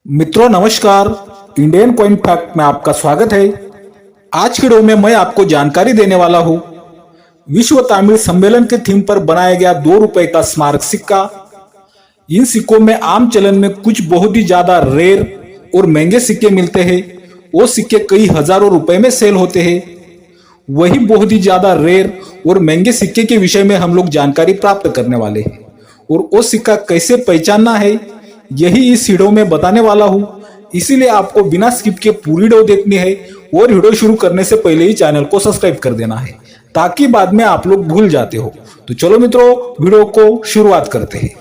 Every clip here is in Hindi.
मित्रों नमस्कार। इंडियन कॉइन फैक्ट में आपका स्वागत है। आज की वीडियो में मैं आपको जानकारी देने वाला हूं विश्व तमिल सम्मेलन के थीम पर बनाया गया 2 रुपए का स्मारक सिक्का। इन सिक्कों में आम चलन में कुछ बहुत ही ज्यादा रेयर और महंगे सिक्के मिलते हैं। वो सिक्के कई हजारों रुपए में सेल होते हैं। वही बहुत ही ज्यादा रेयर और महंगे सिक्के के विषय में हम लोग जानकारी प्राप्त करने वाले हैं और वो सिक्का कैसे पहचानना है यही इस वीडियो में बताने वाला हूं। इसीलिए आपको बिना स्किप के पूरी वीडियो देखनी है और वीडियो शुरू करने से पहले ही चैनल को सब्सक्राइब कर देना है ताकि बाद में आप लोग भूल जाते हो। तो चलो मित्रों वीडियो को शुरुआत करते हैं।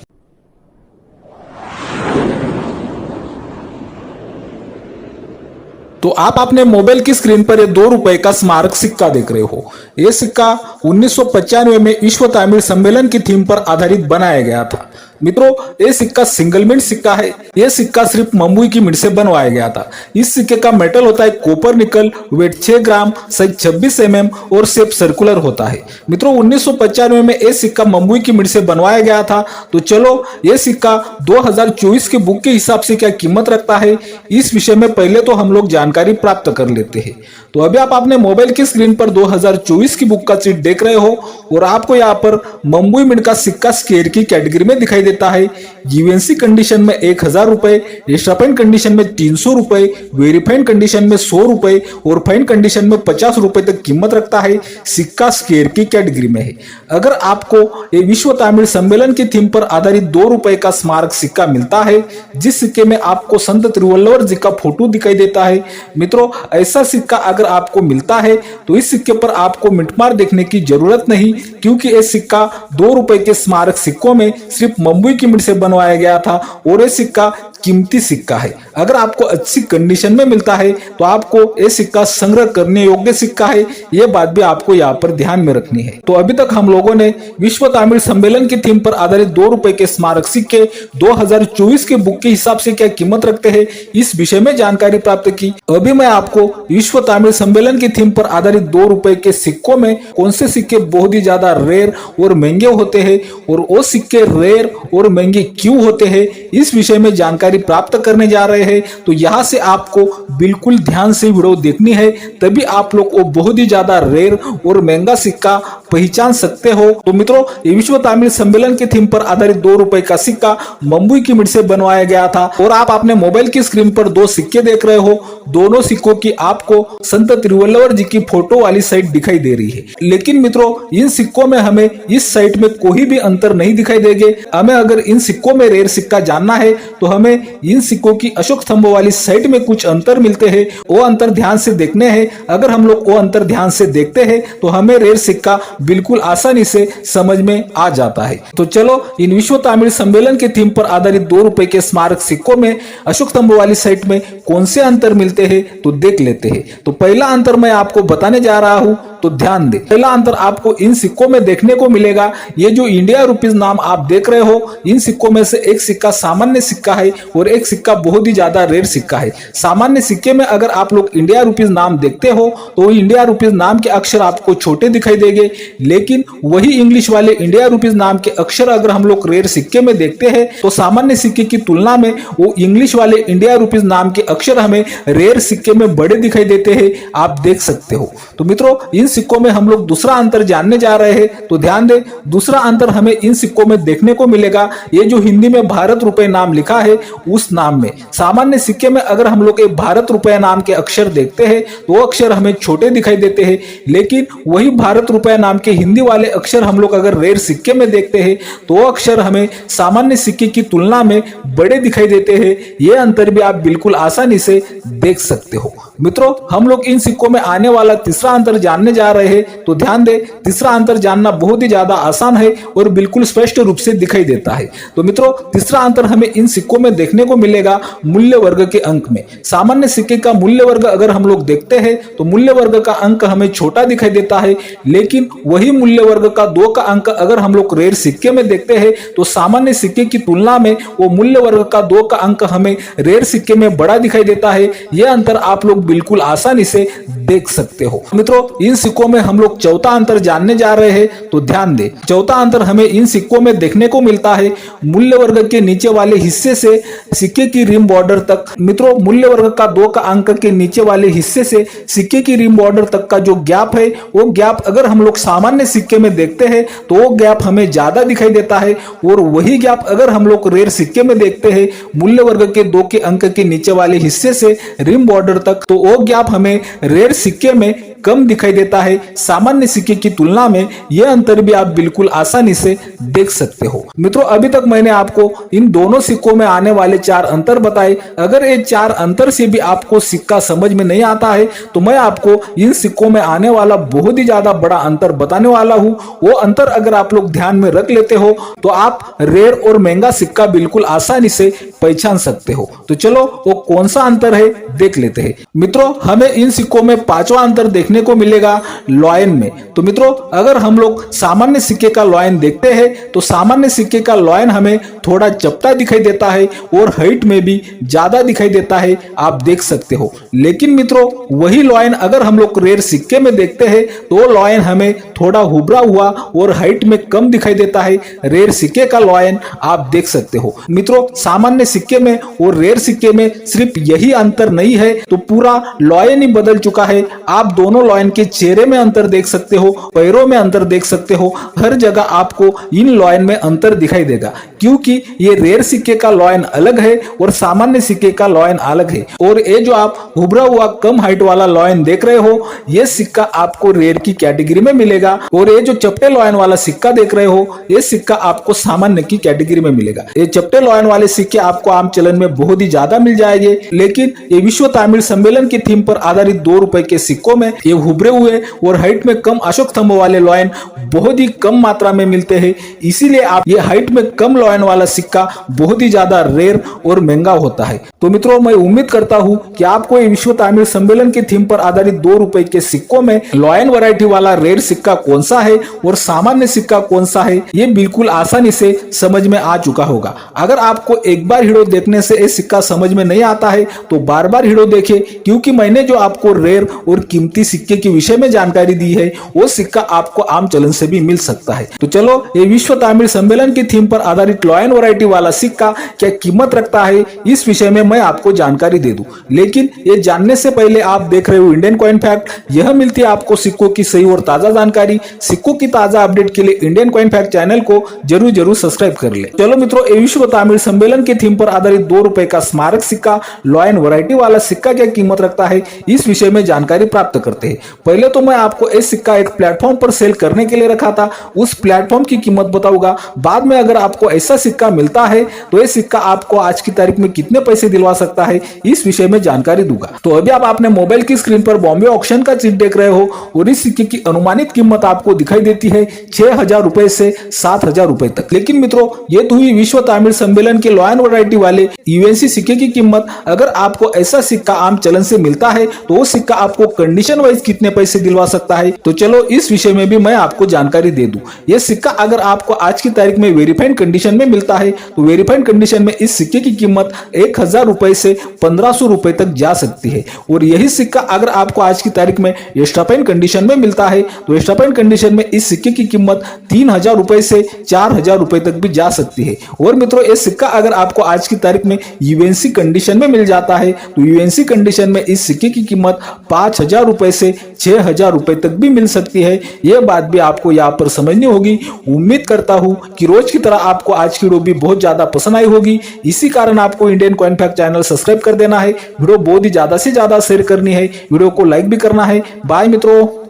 तो आप अपने मोबाइल की स्क्रीन पर ये 2 रुपए का स्मारक सिक्का देख रहे हो। ये सिक्का 1995 में विश्व तमिल सम्मेलन की थीम पर आधारित बनाया गया था। मित्रों ये सिक्का सिंगल मिंट सिक्का है। ये सिक्का सिर्फ बम्बई की मिंट से बनवाया गया था। इस सिक्के का मेटल होता है कॉपर निकल, वेट 6 ग्राम, साइज 26 mm और शेप सर्कुलर होता है। मित्रों 1995 में ये सिक्का बम्बई की मिंट से बनवाया गया था। तो चलो ये सिक्का 2024 के बुक के हिसाब से क्या कीमत रखता है इस विषय में पहले तो हम लोग जानकारी प्राप्त कर लेते हैं। तो अभी आप अपने मोबाइल की स्क्रीन पर 2024 की बुक का सीट देख रहे हो और आपको यहाँ पर बम्बई मिंट का सिक्का स्केयर की कैटेगरी में दिखाई देता है। यूएनसी कंडीशन में 1000 रुपए, एक्स्ट्रा फाइन कंडीशन में 300 रुपए, वेरीफाइड कंडीशन में 100 रुपए और फाइन कंडीशन में 50 रुपए तक कीमत रखता है। सिक्का स्केयर की कैटेगरी में है। अगर आपको ये विश्व तमिल सम्मेलन की थीम पर आधारित 2 रुपए का स्मारक सिक्का मिलता है जिस सिक्के में आपको संत तिरुवल्लुवर जी का फोटो दिखाई देता है। मित्रों ऐसा सिक्का अगर आपको मिलता है तो इस सिक्के पर आपको मिंटमार देखने की जरूरत नहीं, क्योंकि ये सिक्का 2 रुपए के स्मारक सिक्कों में सिर्फ बम्बई की मिंट से बनवाया गया था और ये सिक्का कीमती सिक्का है। अगर आपको अच्छी कंडीशन में मिलता है तो आपको ये सिक्का संग्रह करने योग्य सिक्का है। ये बात भी आपको यहाँ पर ध्यान में रखनी है। तो अभी तक हम लोगों ने विश्व तमिल सम्मेलन की थीम पर आधारित 2 रुपए के स्मारक सिक्के 2024 के बुक के हिसाब से क्या कीमत रखते हैं इस विषय में जानकारी प्राप्त की। अभी मैं आपको विश्व तमिल सम्मेलन की थीम पर आधारित 2 रुपए के सिक्कों में कौन से सिक्के बहुत ही ज्यादा रेयर और महंगे होते हैं और वो सिक्के रेयर और महंगे क्यों होते हैं इस विषय में जानकारी प्राप्त करने जा रहे हैं। तो यहाँ से आपको बिल्कुल ध्यान से वीडियो देखनी है, तभी आप लोग वो बहुत ही ज्यादा रेयर और महंगा सिक्का पहचान सकते हो। तो मित्रों ये विश्व तमिल सम्मेलन की थीम पर आधारित 2 रुपए का सिक्का बम्बई की मिंट से बनवाया गया था और आप अपने मोबाइल की स्क्रीन पर 2 सिक्के देख रहे हो। दोनों सिक्कों की आपको संत तिरुवल्लुवर जी की फोटो वाली साइड दिखाई दे रही है, लेकिन मित्रों इन सिक्कों में हमें इस साइड में कोई भी अंतर नहीं दिखाई देंगे। हमें अगर इन सिक्कों में रेयर सिक्का जानना है तो हमें इन सिक्कों की अशोक स्तंभ वाली साइड में कुछ अंतर मिलते हैं, वो अंतर ध्यान से देखने हैं। अगर हम लोग वो अंतर ध्यान से देखते हैं तो हमें रेयर सिक्का बिल्कुल आसानी से समझ में आ जाता है। तो चलो इन विश्व तमिल सम्मेलन की थीम पर आधारित 2 रुपए के स्मारक सिक्कों में अशोक स्तंभ वाली साइड में कौन से अंतर मिलते हैं तो देख लेते हैं। तो पहला अंतर मैं आपको बताने जा रहा हूं, तो ध्यान दे। पहला अंतर आपको इन सिक्कों में देखने को मिलेगा। ये जो इंडिया रुपीज नाम आप देख रहे हो, इन सिक्कों में से एक सिक्का सामान्य सिक्का है और एक सिक्का बहुत ही ज्यादा रेयर सिक्का है। सामान्य सिक्के में अगर आप लोग इंडिया रुपीज नाम देखते हो तो इंडिया रुपीज नाम के अक्षर आपको छोटे दिखाई देंगे, लेकिन वही इंग्लिश वाले इंडिया रुपीज नाम के अक्षर अगर हम लोग रेयर सिक्के में देखते हैं तो सामान्य सिक्के की तुलना में वो इंग्लिश वाले इंडिया रुपीज नाम के अक्षर हमें रेयर सिक्के में बड़े दिखाई देते हैं, आप देख सकते हो। तो मित्रों इन सिक्कों में हम लोग दूसरा अंतर जानने जा रहे हैं। तो ध्यान दे, दूसरा अंतर हमें इन सिक्कों में देखने को मिलेगा। ये जो हिंदी में भारत रुपए नाम लिखा है उस नाम में, सामान्य सिक्के में अगर हम लोग एक भारत रुपया नाम के अक्षर देखते हैं तो वो अक्षर हमें छोटे दिखाई देते हैं, लेकिन वही भारत रुपया नाम के हिंदी वाले अक्षर हम लोग अगर रेयर सिक्के में देखते हैं तो वो अक्षर हमें सामान्य सिक्के की तुलना में बड़े दिखाई देते हैं। ये अंतर भी आप बिल्कुल आसानी से देख सकते हो। मित्रों हम लोग इन सिक्कों में आने वाला तीसरा अंतर जानने जा रहे हैं। तो ध्यान दे, तीसरा अंतर जानना बहुत ही ज्यादा आसान है और बिल्कुल स्पष्ट रूप से दिखाई देता है। तो मित्रों तीसरा अंतर हमें इन सिक्कों में देखने को मिलेगा मूल्य वर्ग के अंक में। सामान्य सिक्के का मूल्य वर्ग अगर हम लोग देखते हैं तो मूल्य वर्ग का अंक हमें छोटा दिखाई देता है, लेकिन वही मूल्य वर्ग का 2 का अंक अगर हम लोग रेयर सिक्के में देखते हैं तो सामान्य सिक्के की तुलना में वो मूल्य वर्ग का 2 का अंक हमें रेयर सिक्के में बड़ा दिखाई देता है। यह अंतर आप लोग बिल्कुल आसानी से देख सकते हो। मित्रों, इन सिक्कों में हम लोग चौथा अंतर जानने जा रहे हैं, तो ध्यान दे। चौथा अंतर हमें इन सिक्कों में देखने को मिलता है मूल्य वर्ग के नीचे वाले हिस्से से सिक्के की रिम बॉर्डर तक। मित्रों, मूल्य वर्ग का 2 का अंक के नीचे वाले हिस्से से सिक्के की रिम बॉर्डर तक का जो गैप है, वो गैप अगर हम लोग सामान्य सिक्के में देखते हैं तो वो गैप हमें ज्यादा दिखाई देता है, और वही गैप अगर हम लोग रेयर सिक्के में देखते हैं मूल्य वर्ग के 2 के अंक के नीचे वाले हिस्से से रिम बॉर्डर तक, तो वो गैप हमें रेयर सिक्के में कम दिखाई देता है सामान्य सिक्के की तुलना में। यह अंतर भी आप बिल्कुल आसानी से देख सकते हो। मित्रों, अभी तक मैंने आपको इन दोनों सिक्कों में आने वाले 4 अंतर बताए। अगर ये 4 अंतर से भी आपको सिक्का समझ में नहीं आता है तो मैं आपको इन सिक्कों में आने वाला बहुत ही ज्यादा बड़ा अंतर बताने वाला हूं। वो अंतर अगर आप लोग ध्यान में रख लेते हो तो आप रेयर और महंगा सिक्का बिल्कुल आसानी से पहचान सकते हो। तो चलो वो कौन सा अंतर है देख लेते हैं। मित्रों, हमें इन सिक्कों में 5वां अंतर देखने को मिलेगा लॉयन में। तो मित्रों, अगर हम लोग सामान्य सिक्के का लॉयन देखते हैं तो सामान्य सिक्के का लॉयन हमें थोड़ा चपटा दिखाई देता है और हाइट में भी ज्यादा दिखाई देता है, आप देख सकते हो। लेकिन मित्रों, वही लॉयन अगर हम लोग रेयर सिक्के में देखते हैं तो लॉयन हमें थोड़ा हुबरा हुआ और हाइट में कम दिखाई देता है। रेयर सिक्के का लॉयन आप देख सकते हो। मित्रों, सामान्य सिक्के में और रेयर सिक्के में सिर्फ यही अंतर नहीं है तो पूरा लॉयन ही बदल चुका है। आप दोनों लॉयन के चेहरे में अंतर देख सकते हो, पैरों में अंतर देख सकते हो, हर जगह आपको इन लॉयन में अंतर दिखाई देगा, क्योंकि ये रेयर सिक्के का लॉयन अलग है और सामान्य सिक्के का लॉयन अलग है। और ये जो आप हुबरा हुआ कम हाइट वाला लॉयन देख रहे हो, ये सिक्का आपको रेयर की कैटेगरी में मिलेगा, और ये जो चपटे लॉयन वाला सिक्का देख रहे हो, ये सिक्का आपको सामान्य की कैटेगरी में मिलेगा। ये चपटे लॉयन वाले सिक्के आपको आम चलन में बहुत ही ज्यादा मिल जाएंगे, लेकिन ये विश्व तामिल सम्मेलन की थीम पर आधारित 2 रुपए के सिक्कों में ये हुबरे हुए और हाइट में कम अशोक स्तंभ वाले लॉयन बहुत ही कम मात्रा में मिलते हैं। इसीलिए आप ये हाइट में कम लॉयन वाला सिक्का बहुत ही ज्यादा रेयर और महंगा होता है। तो मित्रों, मैं उम्मीद करता हूं कि आपको ये विश्व तामिल सम्मेलन की थीम पर आधारित 2 रुपए के सिक्कों में लॉयन वैरायटी वाला रेयर सिक्का कौन सा है और सामान्य सिक्का कौन सा है, ये बिल्कुल आसानी से समझ में आ चुका होगा। अगर आपको एक बार वीडियो देखने से ये सिक्का समझ में नहीं आता है तो बार बार वीडियो देखें, क्योंकि मैंने जो आपको रेयर और कीमती सिक्के के विषय में जानकारी दी है वो सिक्का आपको आम चलन से भी मिल सकता है। तो चलो, ये विश्व तामिल सम्मेलन की थीम पर आधारित लॉयन वैरायटी वाला सिक्का क्या कीमत रखता है, इस विषय में मैं आपको जानकारी दे दूं। लेकिन ये जानने से पहले आप देख रहे हो इंडियन कॉइन फैक्ट। यह मिलती है आपको सिक्कों की सही और ताजा जानकारी। सिक्कों की ताजा अपडेट के लिए इंडियन कॉइन फैक्ट चैनल को जरूर सब्सक्राइब कर ले। चलो मित्रों, ये विश्व तामिल सम्मेलन की थीम पर आधारित 2 रुपए का स्मारक सिक्का लॉयन वैरायटी वाला सिक्का क्या कीमत रखता है, इस विषय में जानकारी प्राप्त करते हैं। पहले तो मैं आपको ये सिक्का एक प्लेटफॉर्म पर सेल करने के लिए रखा था, उस प्लेटफॉर्म की कीमत बताऊंगा। बाद में अगर आपको ऐसा सिक्का मिलता है तो ये सिक्का आपको आज की तारीख में कितने पैसे दिलवा सकता है, इस विषय में जानकारी दूंगा। तो अभी आप अपने मोबाइल की स्क्रीन पर बॉम्बे ऑक्शन का चिट देख रहे हो और इस सिक्के की अनुमानित कीमत आपको दिखाई देती है 6,000 रुपए से 7,000 रुपए तक। लेकिन मित्रों, ये तो हुई विश्व तामिल सम्मेलन के लॉयन वैरायटी वाले यूएनसी सिक्के की कीमत। अगर आपको ऐसा सिक्का आम चलन से मिलता है तो वो सिक्का आपको कंडीशन वाइज कितने पैसे दिलवा सकता है, तो चलो इस विषय में भी मैं आपको जानकारी दे दूं। यह सिक्का अगर आपको आज की तारीख में वेरीफाइड कंडीशन में मिलता है तो वेरीफाइड कंडीशन में इस सिक्के की कीमत 1,000 रुपए से 1,500 रुपए तक जा सकती है। और यही सिक्का अगर आपको आज की तारीख में एक्स्ट्रापाइन कंडीशन में मिलता है तो एक्स्ट्रापाइन कंडीशन में इस सिक्के की कीमत 3,000 रुपए से 4,000 रुपए तक भी जा सकती है। और मित्रों, यह सिक्का अगर आपको आज की तारीख में यूएनसी कंडीशन में मिल जाता है तो यूएनसी कंडीशन में इस सिक्के की कीमत 5,000 रुपए से 6,000 रुपए तक भी मिल सकती है। यह बात भी आपको यहाँ पर समझनी होगी। उम्मीद करता हूं कि रोज की तरह आपको आज की वीडियो भी बहुत ज्यादा पसंद आई होगी। इसी कारण आपको Indian coin fact channel subscribe कर देना है, वीडियो बहुत ही ज्यादा से ज्यादा शेयर करनी है, वीडियो को लाइक भी करना है। बाय मित्रों।